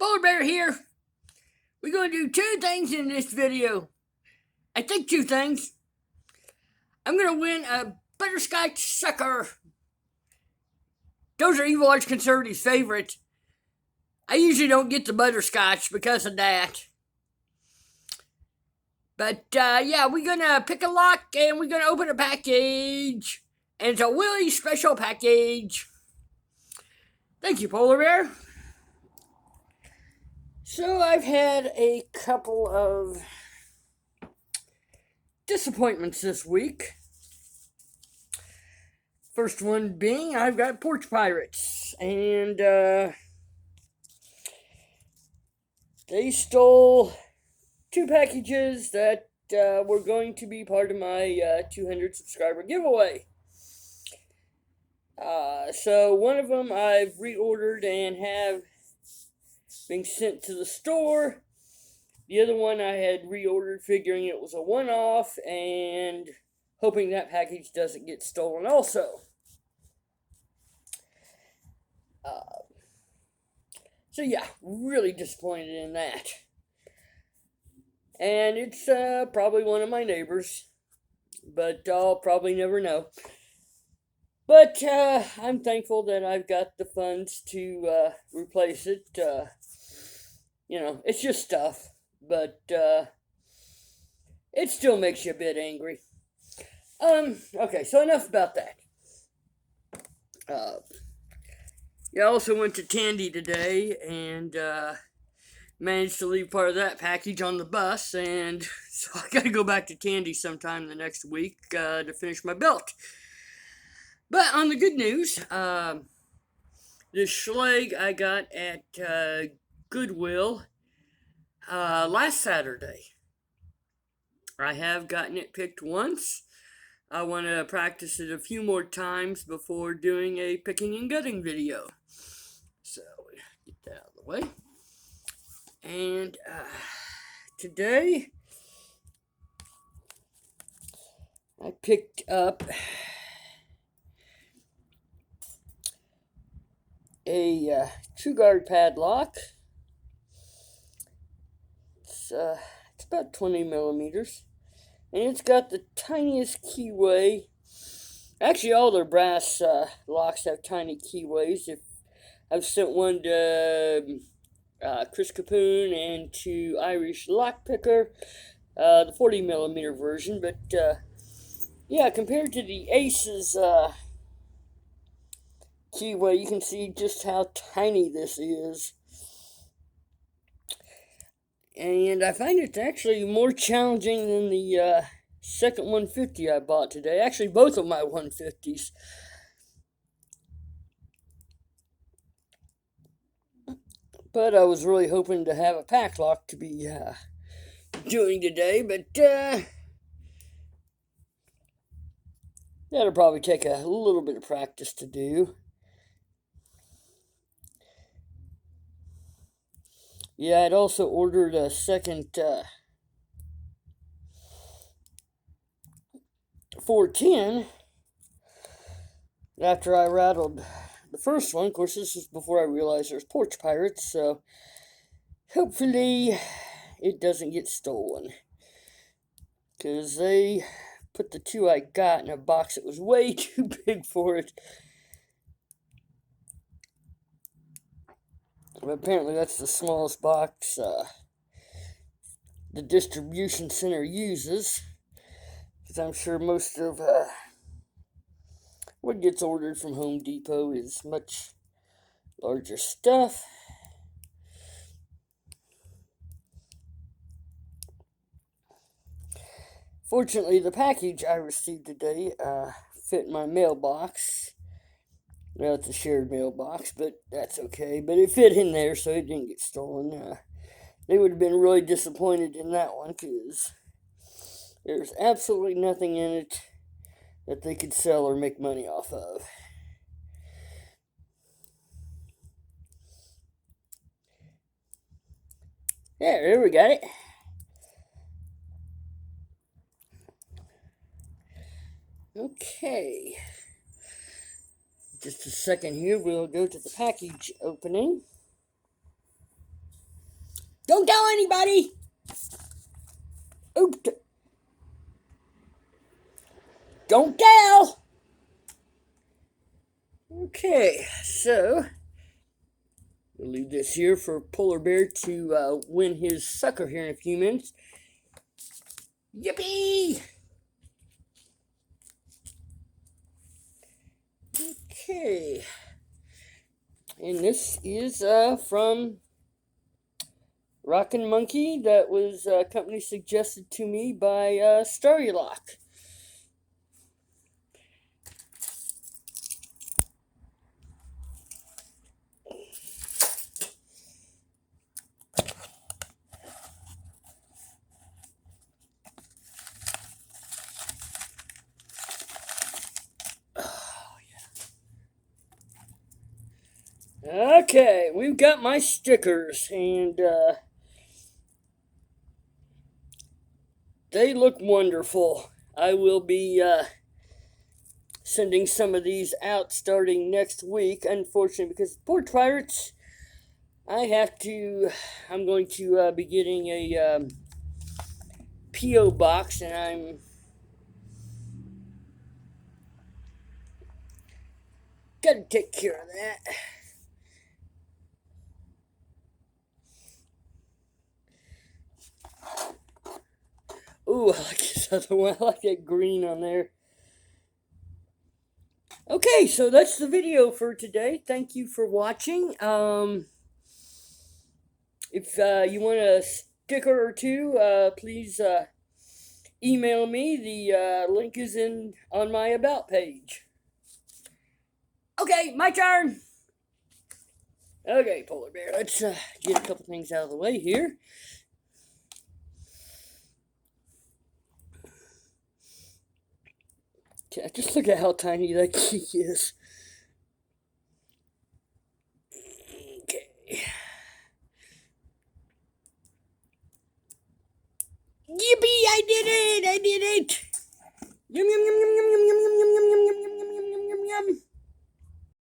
Polar Bear here. We're going to do two things in this video. I think two things. I'm going to win a butterscotch sucker. Those are Evil Arch Conservatives' favorite. I usually don't get the butterscotch because of that. But yeah, we're going to pick a lock and we're going to open a package. And it's a Willie special package. Thank you, Polar Bear. So I've had a couple of disappointments this week. First one being I've got porch pirates, and they stole two packages that were going to be part of my 200 subscriber giveaway. So one of them I've reordered and have being sent to the store. The other one I had reordered figuring it was a one-off and hoping that package doesn't get stolen also. So yeah, really disappointed in that. And it's probably one of my neighbors, but I'll probably never know. But I'm thankful that I've got the funds to replace it. You know, it's just stuff, but it still makes you a bit angry. Okay, so enough about that. Yeah, I also went to Tandy today and managed to leave part of that package on the bus, and so I got to go back to Tandy sometime the next week to finish my belt. But on the good news, the Schleg I got at Goodwill last Saturday. I have gotten it picked once. I want to practice it a few more times before doing a picking and gutting video. So, get that out of the way. And today, I picked up a Truguard padlock. It's about 20 millimeters. And it's got the tiniest keyway. Actually, all their brass locks have tiny keyways. I've sent one to Chris Capoon and to Irish Lockpicker, the 40 millimeter version. But yeah, compared to the Ace's keyway, you can see just how tiny this is. And I find it's actually more challenging than the second 150 I bought today. Actually, both of my 150s. But I was really hoping to have a Padlock to be doing today. But that'll probably take a little bit of practice to do. Yeah, I'd also ordered a second 410 after I rattled the first one. Of course, this was before I realized there's porch pirates, so hopefully it doesn't get stolen. Because they put the two I got in a box that was way too big for it. But apparently that's the smallest box the distribution center uses. Because I'm sure most of what gets ordered from Home Depot is much larger stuff. Fortunately, the package I received today fit my mailbox. Well, it's a shared mailbox, but that's okay. But it fit in there, so it didn't get stolen. They would have been really disappointed in that one, because there's absolutely nothing in it that they could sell or make money off of. There we got it. Okay. Just a second here, we'll go to the package opening. Don't tell anybody! Oops. Don't tell! Okay, so we'll leave this here for Polar Bear to win his sucker here in a few minutes. Yippee! Okay. And this is from Rockin' Monkey. That was a company suggested to me by Starrylock. Okay, we've got my stickers, and they look wonderful. I will be sending some of these out starting next week. Unfortunately, because poor pirates, I'm going to be getting a P.O. box, and I'm gotta take care of that. Ooh, I like this other one. I like that green on there. Okay, so that's the video for today. Thank you for watching. If you want a sticker or two, please email me. The link is on my About page. Okay, my turn. Okay, Polar Bear, let's get a couple things out of the way here. Just look at how tiny that key is. Okay. Yippee! I did it! I did it! Yum, yum, yum, yum, yum, yum, yum.